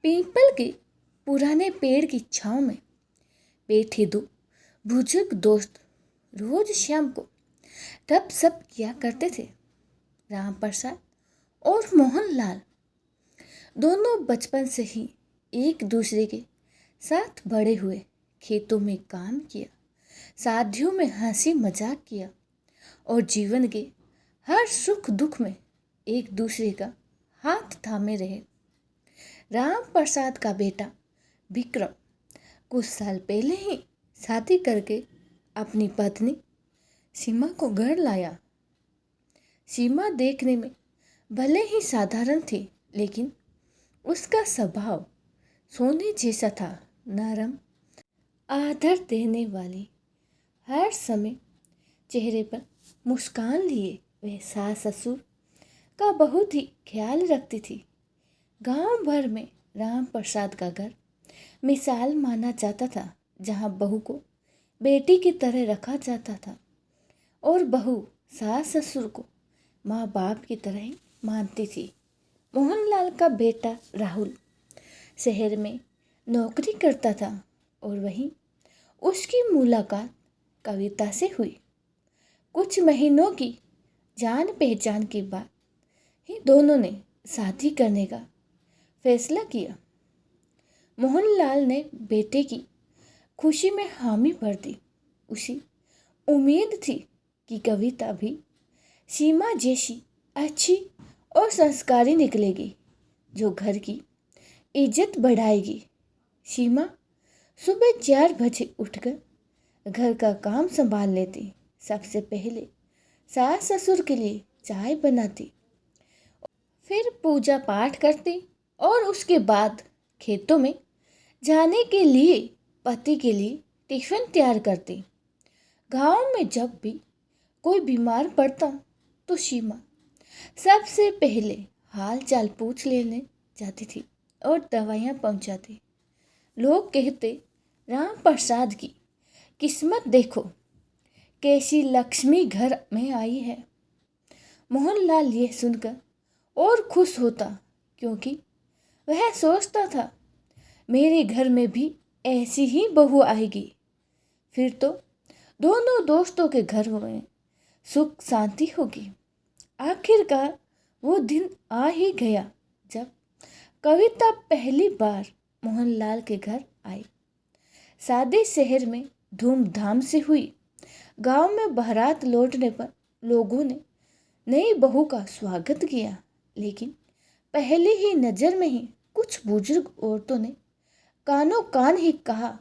People के पुराने पेड़ की छांव में बैठे दो बुजुर्ग दोस्त रोज शाम को गपशप किया करते थे। राम प्रसाद और मोहनलाल दोनों बचपन से ही एक दूसरे के साथ बड़े हुए। खेतों में काम किया, शादियों में हंसी मजाक किया और जीवन के हर सुख दुख में एक दूसरे का हाथ थामे रहे। राम प्रसाद का बेटा विक्रम कुछ साल पहले ही शादी करके अपनी पत्नी सीमा को घर लाया। सीमा देखने में भले ही साधारण थी, लेकिन उसका स्वभाव सोने जैसा था। नरम, आदर देने वाली, हर समय चेहरे पर मुस्कान लिए वह सास ससुर का बहुत ही ख्याल रखती थी। गांव भर में राम प्रसाद का घर मिसाल माना जाता था, जहां बहू को बेटी की तरह रखा जाता था और बहू सास ससुर को माँ बाप की तरह ही मानती थी। मोहनलाल का बेटा राहुल शहर में नौकरी करता था और वहीं उसकी मुलाकात कविता से हुई। कुछ महीनों की जान पहचान के बाद ही दोनों ने शादी करने का फैसला किया। मोहनलाल ने बेटे की खुशी में हामी भर दी। उसी उम्मीद थी कि कविता भी सीमा जैसी अच्छी और संस्कारी निकलेगी, जो घर की इज्जत बढ़ाएगी। सीमा सुबह 4 बजे उठकर घर का काम संभाल लेती। सबसे पहले सास ससुर के लिए चाय बनाती, फिर पूजा पाठ करती और उसके बाद खेतों में जाने के लिए पति के लिए टिफिन तैयार करती। गांव में जब भी कोई बीमार पड़ता तो सीमा सबसे पहले हाल चाल पूछ लेने जाती थी और दवाइयाँ पहुँचाती। लोग कहते, राम प्रसाद की किस्मत देखो, कैसी लक्ष्मी घर में आई है। मोहनलाल यह सुनकर और खुश होता, क्योंकि वह सोचता था मेरे घर में भी ऐसी ही बहू आएगी। फिर तो दोनों दोस्तों के घर में सुख शांति होगी। आखिरकार वो दिन आ ही गया जब कविता पहली बार मोहनलाल के घर आई। शादी शहर में धूमधाम से हुई। गांव में बारात लौटने पर लोगों ने नई बहू का स्वागत किया, लेकिन पहली ही नज़र में ही कुछ बुजुर्ग औरतों ने कानों कान ही कहा,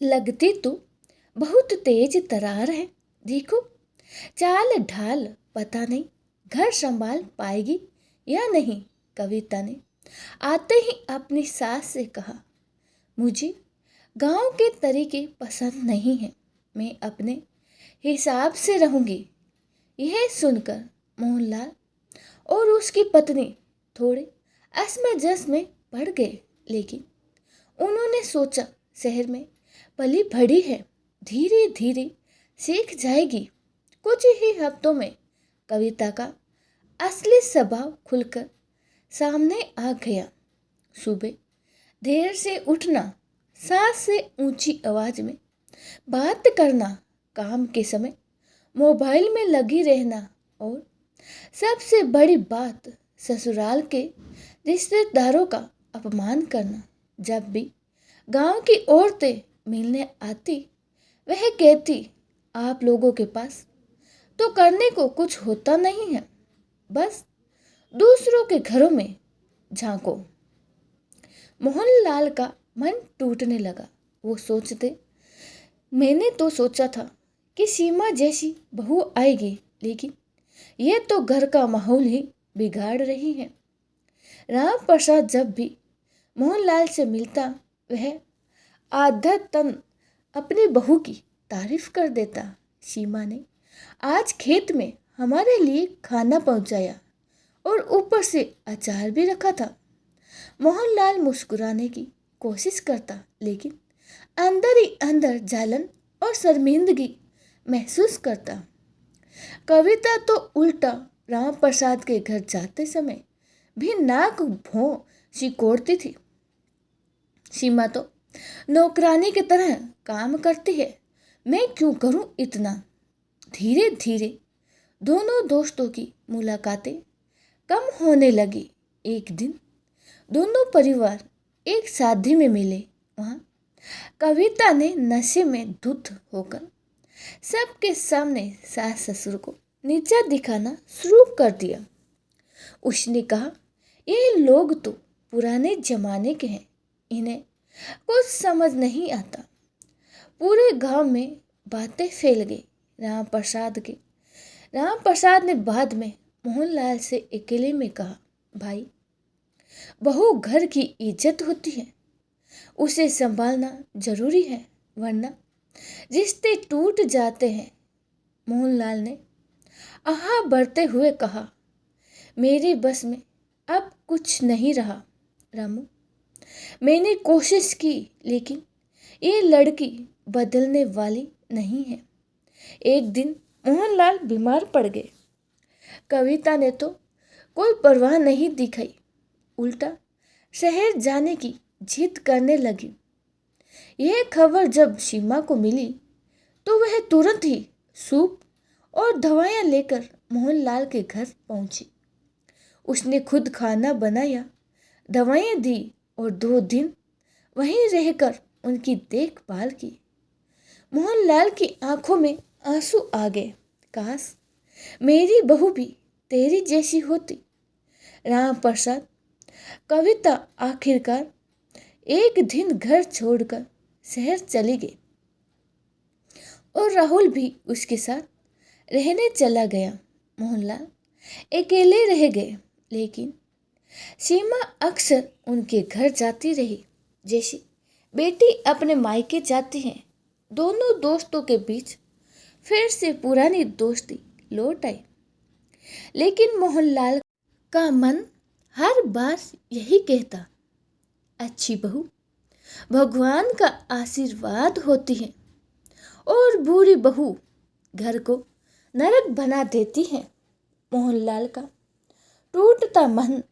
लगती तो बहुत तेज तरार है, देखो चाल ढाल, पता नहीं घर संभाल पाएगी या नहीं। कविता ने आते ही अपनी सास से कहा, मुझे गांव के तरीके पसंद नहीं हैं, मैं अपने हिसाब से रहूंगी। यह सुनकर मोहनलाल और उसकी पत्नी थोड़े असमंजस में पड़ गए, लेकिन उन्होंने सोचा शहर में पली बढ़ी है, धीरे धीरे सीख जाएगी। कुछ ही हफ्तों में कविता का असली स्वभाव खुलकर सामने आ गया। सुबह देर से उठना, सास से ऊंची आवाज में बात करना, काम के समय मोबाइल में लगी रहना और सबसे बड़ी बात ससुराल के रिश्तेदारों का अपमान करना। जब भी गांव की औरतें मिलने आती, वह कहती, आप लोगों के पास तो करने को कुछ होता नहीं है, बस दूसरों के घरों में झांको। मोहनलाल का मन टूटने लगा। वो सोचते, मैंने तो सोचा था कि सीमा जैसी बहू आएगी, लेकिन यह तो घर का माहौल ही बिगाड़ रही है। राम प्रसाद जब भी मोहनलाल से मिलता, वह आधा तन अपनी बहू की तारीफ कर देता। सीमा ने आज खेत में हमारे लिए खाना पहुंचाया और ऊपर से अचार भी रखा था। मोहनलाल मुस्कुराने की कोशिश करता, लेकिन अंदर ही अंदर जलन और शर्मिंदगी महसूस करता। कविता तो उल्टा राम प्रसाद के घर जाते समय भी नाक भौं सिकोड़ती थी। सीमा तो नौकरानी की तरह काम करती है, मैं क्यों करूं इतना। धीरे धीरे दोनों दोस्तों की मुलाकातें कम होने लगी। एक दिन दोनों परिवार एक शादी में मिले। वहाँ कविता ने नशे में धुत होकर सबके सामने सास ससुर को नीचा दिखाना शुरू कर दिया। उसने कहा, ये लोग तो पुराने जमाने के हैं, इन्हें कुछ समझ नहीं आता। पूरे गांव में बातें फैल गई राम प्रसाद ने बाद में मोहनलाल से अकेले में कहा, भाई, बहू घर की इज्जत होती है, उसे संभालना जरूरी है, वरना रिश्ते टूट जाते हैं। मोहनलाल ने आहा बढ़ते हुए कहा, मेरे बस में अब कुछ नहीं रहा रामू। मैंने कोशिश की, लेकिन ये लड़की बदलने वाली नहीं है। एक दिन मोहनलाल बीमार पड़ गए। कविता ने तो कोई परवाह नहीं दिखाई, उल्टा शहर जाने की जिद करने लगी। यह खबर जब सीमा को मिली तो वह तुरंत ही सूप और दवाइयाँ लेकर मोहनलाल के घर पहुंची। उसने खुद खाना बनाया, दवाइयाँ दी और 2 दिन वहीं रहकर उनकी देखभाल की। मोहनलाल की आंखों में आंसू आ गए। काश मेरी बहू भी तेरी जैसी होती। राम प्रसाद कविता आखिरकार एक दिन घर छोड़कर शहर चली गई और राहुल भी उसके साथ रहने चला गया। मोहनलाल अकेले रह गए, लेकिन सीमा अक्सर उनके घर जाती रही, जैसी बेटी अपने मायके जाती है। दोनों दोस्तों के बीच फिर से पुरानी दोस्ती लौट आई, लेकिन मोहनलाल का मन हर बार यही कहता, अच्छी बहू भगवान का आशीर्वाद होती है और बुरी बहू घर को नरक बना देती है। मोहनलाल का टूटता मन।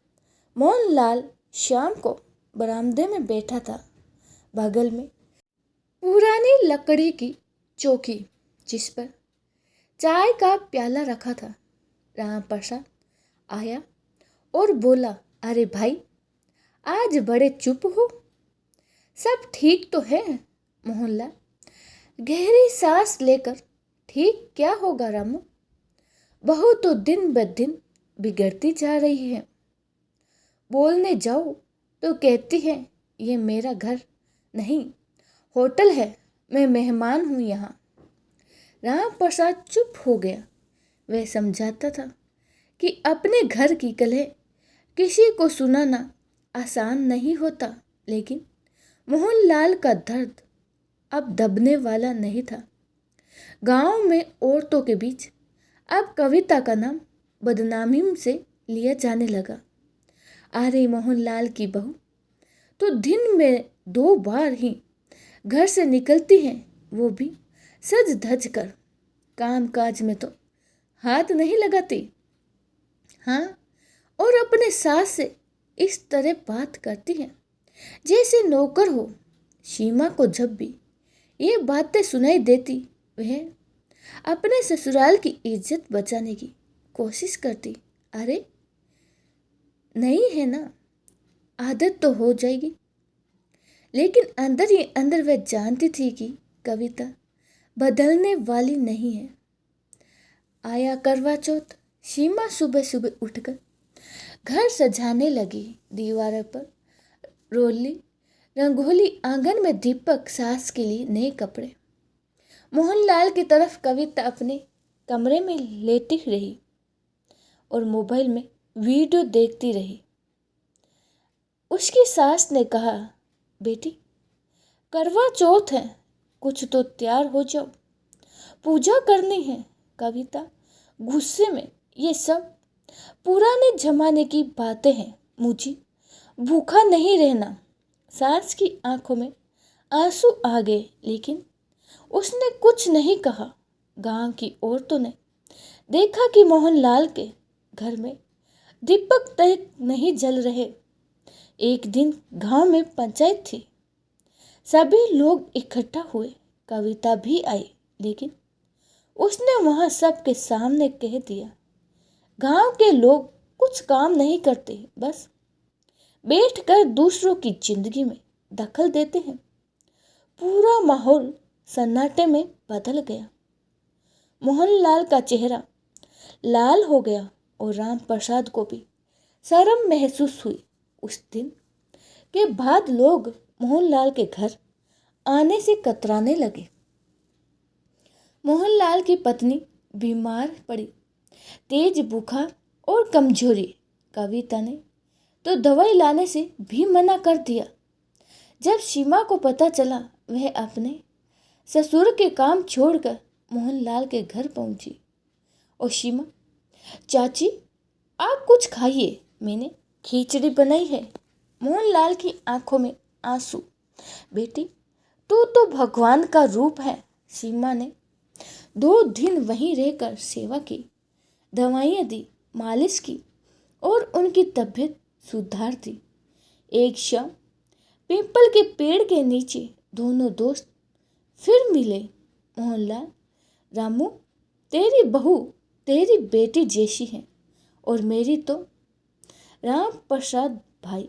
मोहनलाल शाम को बरामदे में बैठा था। बगल में पुरानी लकड़ी की चौकी, जिस पर चाय का प्याला रखा था। राम प्रसाद आया और बोला, अरे भाई, आज बड़े चुप हो, सब ठीक तो है? मोहनलाल गहरी सांस लेकर, ठीक क्या होगा रामू, बहू तो दिन ब दिन बिगड़ती जा रही है। बोलने जाओ तो कहती है ये मेरा घर नहीं, होटल है, मैं मेहमान हूँ यहाँ। राम प्रसाद चुप हो गया। वह समझाता था कि अपने घर की कलह किसी को सुनाना आसान नहीं होता, लेकिन मोहनलाल का दर्द अब दबने वाला नहीं था। गांव में औरतों के बीच अब कविता का नाम बदनामी से लिया जाने लगा। अरे मोहनलाल की बहू तो दिन में 2 बार ही घर से निकलती हैं, वो भी सज धज कर। काम काज में तो हाथ नहीं लगाती। हाँ, और अपने सास से इस तरह बात करती है जैसे नौकर हो। सीमा को जब भी ये बातें सुनाई देती, वह अपने ससुराल की इज्जत बचाने की कोशिश करती। अरे नहीं है ना, आदत तो हो जाएगी। लेकिन अंदर ही अंदर वह जानती थी कि कविता बदलने वाली नहीं है। आया करवा चौथ। सीमा सुबह सुबह उठकर घर सजाने लगी। दीवार पर रोली रंगोली, आंगन में दीपक, सास के लिए नए कपड़े। मोहनलाल की तरफ कविता अपने कमरे में लेटी रही और मोबाइल में वीडियो देखती रही। उसकी सास ने कहा, बेटी करवा चौथ है, कुछ तो तैयार हो जाओ, पूजा करनी है। कविता गुस्से में, ये सब पुराने जमाने की बातें हैं, मुझे भूखा नहीं रहना। सास की आंखों में आंसू आ गए, लेकिन उसने कुछ नहीं कहा। गांव की औरतों ने देखा कि मोहनलाल के घर में दीपक तक नहीं जल रहे। एक दिन गांव में पंचायत थी। सभी लोग इकट्ठा हुए। कविता भी आई, लेकिन उसने वहां सबके सामने कह दिया, गांव के लोग कुछ काम नहीं करते, बस बैठकर दूसरों की जिंदगी में दखल देते हैं। पूरा माहौल सन्नाटे में बदल गया। मोहनलाल का चेहरा लाल हो गया और राम प्रसाद को भी शर्म महसूस हुई। उस दिन के बाद लोग मोहनलाल के घर आने से कतराने लगे। मोहनलाल की पत्नी बीमार पड़ी, तेज बुखार और कमजोरी। कविता ने तो दवाई लाने से भी मना कर दिया। जब सीमा को पता चला, वह अपने ससुर के काम छोड़कर मोहनलाल के घर पहुंची। और सीमा, चाची आप कुछ खाइए, मैंने खिचड़ी बनाई है। मोहनलाल की आंखों में आंसू। बेटी, तू तो भगवान का रूप है। सीमा ने 2 दिन वहीं रहकर सेवा की, दवाइयाँ दी, मालिश की और उनकी तबीयत सुधार दी। एक शाम पीपल के पेड़ के नीचे दोनों दोस्त फिर मिले। मोहनलाल, रामू, तेरी बहू तेरी बेटी जैसी है और मेरी तो। राम प्रसाद भाई,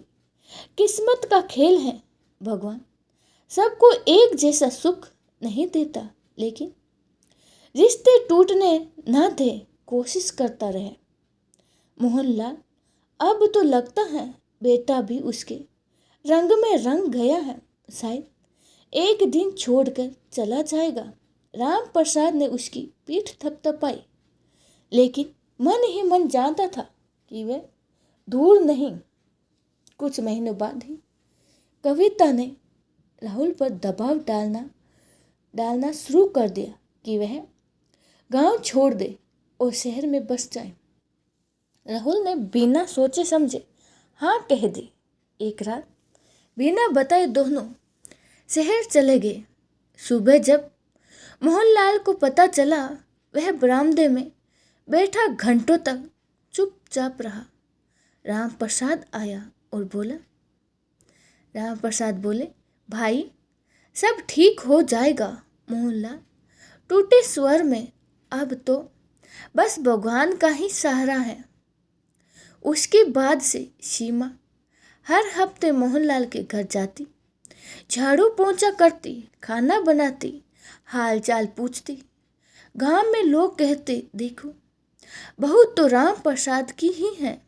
किस्मत का खेल है। भगवान सबको एक जैसा सुख नहीं देता, लेकिन रिश्ते टूटने न दे, कोशिश करता रहे। मोहनलाल, अब तो लगता है बेटा भी उसके रंग में रंग गया है, शायद एक दिन छोड़कर चला जाएगा। राम प्रसाद ने उसकी पीठ थपथपाई, लेकिन मन ही मन जानता था कि वह दूर नहीं। कुछ महीनों बाद ही कविता ने राहुल पर दबाव डालना शुरू कर दिया कि वह गांव छोड़ दे और शहर में बस जाए। राहुल ने बिना सोचे समझे हाँ कह दी। एक रात बिना बताए दोनों शहर चले गए। सुबह जब मोहनलाल को पता चला, वह बरामदे में बैठा घंटों तक चुपचाप रहा। राम प्रसाद आया और बोला। राम प्रसाद बोले, भाई सब ठीक हो जाएगा। मोहनलाल टूटे स्वर में, अब तो बस भगवान का ही सहारा है। उसके बाद से सीमा हर हफ्ते मोहनलाल के घर जाती, झाड़ू पोंछा करती, खाना बनाती, हाल चाल पूछती। गांव में लोग कहते, देखो बहू तो राम प्रसाद की ही है,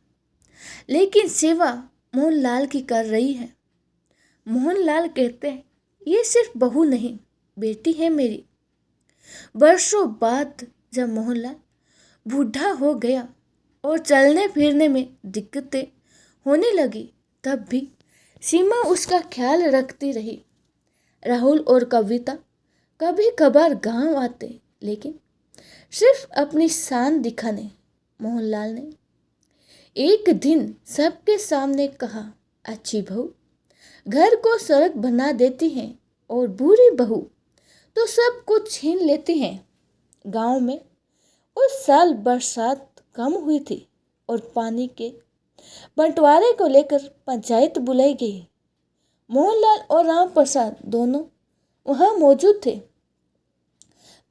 लेकिन सेवा मोहनलाल की कर रही है। मोहनलाल कहते हैं, ये सिर्फ बहू नहीं, बेटी है मेरी। वर्षों बाद जब मोहनलाल बूढ़ा हो गया और चलने फिरने में दिक्कतें होने लगी, तब भी सीमा उसका ख्याल रखती रही। राहुल और कविता कभी कभार गांव आते, लेकिन सिर्फ अपनी शान दिखाने। मोहनलाल ने एक दिन सबके सामने कहा, अच्छी बहू घर को सड़क बना देती हैं और बुरी बहू तो सब कुछ छीन लेती हैं। गांव में उस साल बरसात कम हुई थी और पानी के बंटवारे को लेकर पंचायत बुलाई गई। मोहनलाल और राम प्रसाद दोनों वहां मौजूद थे।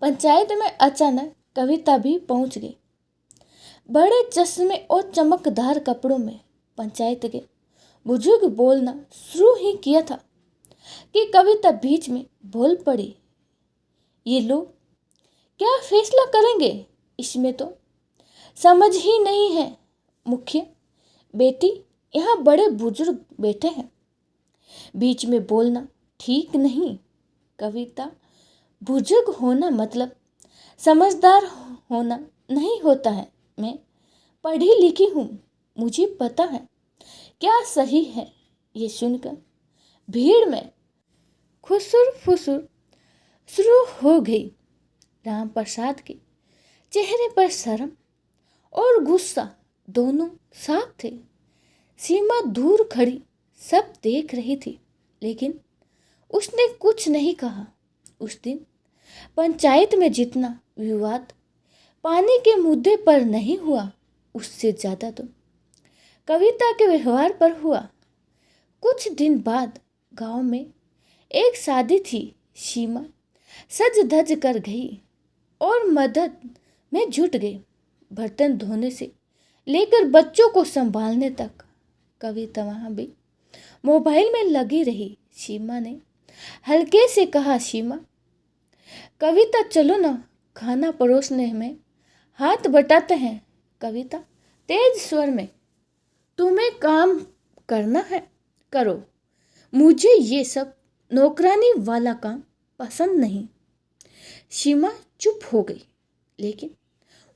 पंचायत में अचानक कविता भी पहुंच गई। बड़े चश्मे और चमकदार कपड़ों में पंचायत के बुजुर्ग बोलना शुरू ही किया था कि कविता बीच में बोल पड़ी, ये लोग क्या फैसला करेंगे, इसमें तो समझ ही नहीं है। मुखिया बेटी, यहाँ बड़े बुजुर्ग बैठे हैं, बीच में बोलना ठीक नहीं। कविता, बुजुर्ग होना मतलब समझदार होना नहीं होता है। मैं पढ़ी लिखी हूँ, मुझे पता है क्या सही है। ये सुनकर भीड़ में खुसुर फुसुर शुरू हो गई। राम प्रसाद के चेहरे पर शर्म और गुस्सा दोनों साथ थे। सीमा दूर खड़ी सब देख रही थी, लेकिन उसने कुछ नहीं कहा। उस दिन पंचायत में जितना विवाद पानी के मुद्दे पर नहीं हुआ, उससे ज्यादा तो कविता के व्यवहार पर हुआ। कुछ दिन बाद गांव में एक शादी थी। सीमा सज धज कर गई और मदद में जुट गई। बर्तन धोने से लेकर बच्चों को संभालने तक कविता वहाँ भी मोबाइल में लगी रही। सीमा ने हल्के से कहा, सीमा, कविता चलो ना, खाना परोसने में हाथ बटाते हैं। कविता तेज स्वर में, तुम्हें काम करना है करो, मुझे ये सब नौकरानी वाला काम पसंद नहीं। सीमा चुप हो गई, लेकिन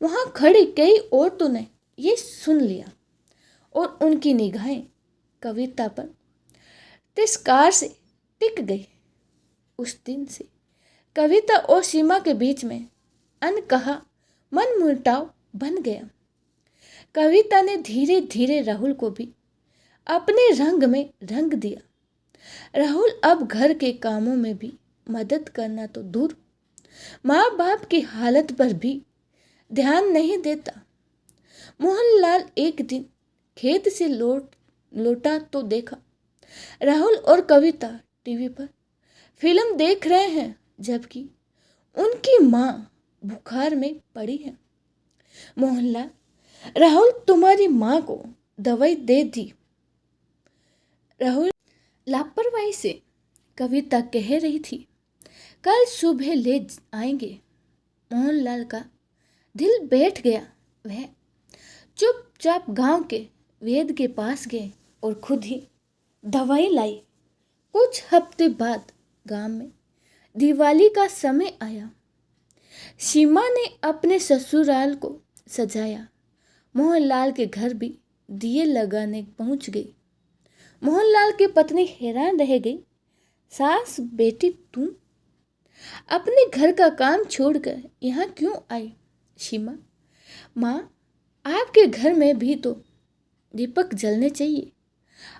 वहां खड़ी कई औरतों ने ये सुन लिया और उनकी निगाहें कविता पर तिरस्कार से टिक गई। उस दिन से कविता और सीमा के बीच में अनकहा मनमुटाव बन गया। कविता ने धीरे धीरे राहुल को भी अपने रंग में रंग दिया। राहुल अब घर के कामों में भी मदद करना तो दूर, माँ बाप की हालत पर भी ध्यान नहीं देता। मोहनलाल एक दिन खेत से लौटा तो देखा राहुल और कविता टीवी पर फिल्म देख रहे हैं, जबकि उनकी माँ बुखार में पड़ी है। मोहनलाल, राहुल तुम्हारी माँ को दवाई दे दी। राहुल लापरवाही से कविता कह रही थी, कल सुबह ले आएंगे। मोहनलाल का दिल बैठ गया। वह चुपचाप गांव के वैद्य के पास गए और खुद ही दवाई लाई। कुछ हफ्ते बाद गांव में दिवाली का समय आया। सीमा ने अपने ससुराल को सजाया। मोहनलाल के घर भी दिए लगाने पहुंच गई। मोहनलाल की पत्नी हैरान रह गई, सास बेटी तुम अपने घर का काम छोड़कर यहाँ क्यों आई? सीमा, माँ, आपके घर में भी तो दीपक जलने चाहिए,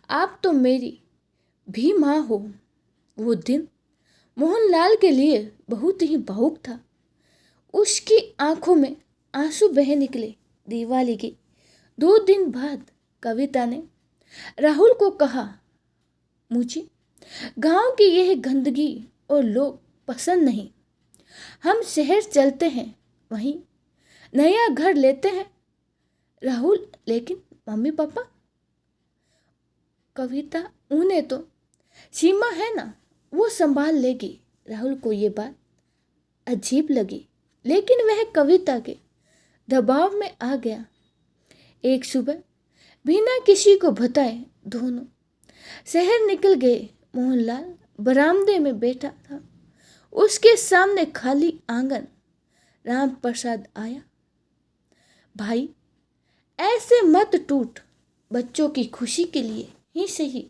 आप तो मेरी भी माँ हो। वो दिन मोहनलाल के लिए बहुत ही भावुक था। उसकी आंखों में आंसू बह निकले। दिवाली के 2 दिन बाद कविता ने राहुल को कहा, मुझे गांव की यह गंदगी और लोग पसंद नहीं, हम शहर चलते हैं, वहीं नया घर लेते हैं। राहुल, लेकिन मम्मी पापा? कविता, उन्हें तो सीमा है ना, वो संभाल लेगी। राहुल को ये बात अजीब लगी, लेकिन वह कविता के दबाव में आ गया। एक सुबह बिना किसी को बताए दोनों शहर निकल गए। मोहनलाल बरामदे में बैठा था, उसके सामने खाली आंगन। राम प्रसाद आया। भाई, ऐसे मत टूट, बच्चों की खुशी के लिए ही सही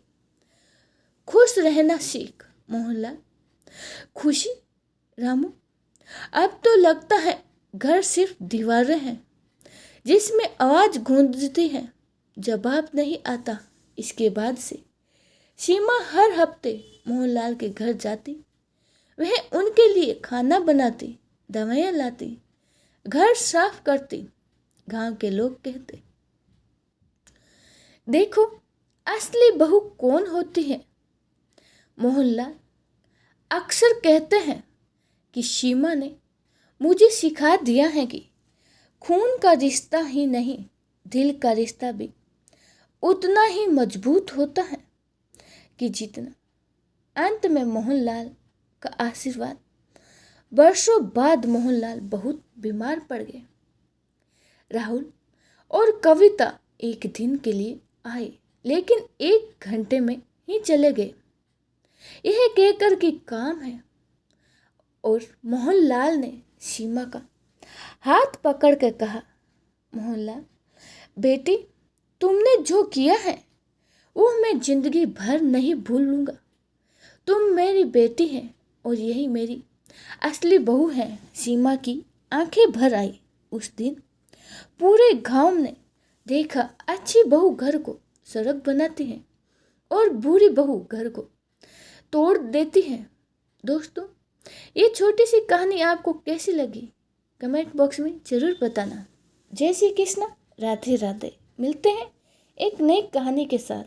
खुश रहना सीख। मोहनलाल, खुशी? रामू, अब तो लगता है घर सिर्फ दीवारें हैं जिसमें आवाज गूंजती है, जवाब नहीं आता। इसके बाद से सीमा हर हफ्ते मोहनलाल के घर जाती। वह उनके लिए खाना बनाती, दवाइयाँ लाती, घर साफ करती। गांव के लोग कहते, देखो असली बहू कौन होती है। मोहनलाल अक्सर कहते हैं कि सीमा ने मुझे सिखा दिया है कि खून का रिश्ता ही नहीं, दिल का रिश्ता भी उतना ही मजबूत होता है कि जितना। अंत में मोहनलाल का आशीर्वाद। वर्षों बाद मोहनलाल बहुत बीमार पड़ गए। राहुल और कविता एक दिन के लिए आए, लेकिन 1 घंटे में ही चले गए, यह कहकर कि काम है। और मोहनलाल ने सीमा का हाथ पकड़ कर कहा, मोहनलाल बेटी, तुमने जो किया है वो मैं जिंदगी भर नहीं भूलूंगा। तुम मेरी बेटी है और यही मेरी असली बहू है। सीमा की आंखें भर आई। उस दिन पूरे गांव ने देखा, अच्छी बहू घर को सड़क बनाती है और बुरी बहू घर को तोड़ देती है। दोस्तों, ये छोटी सी कहानी आपको कैसी लगी कमेंट बॉक्स में ज़रूर बताना। जय श्री कृष्णा, राधे राधे। मिलते हैं एक नई कहानी के साथ।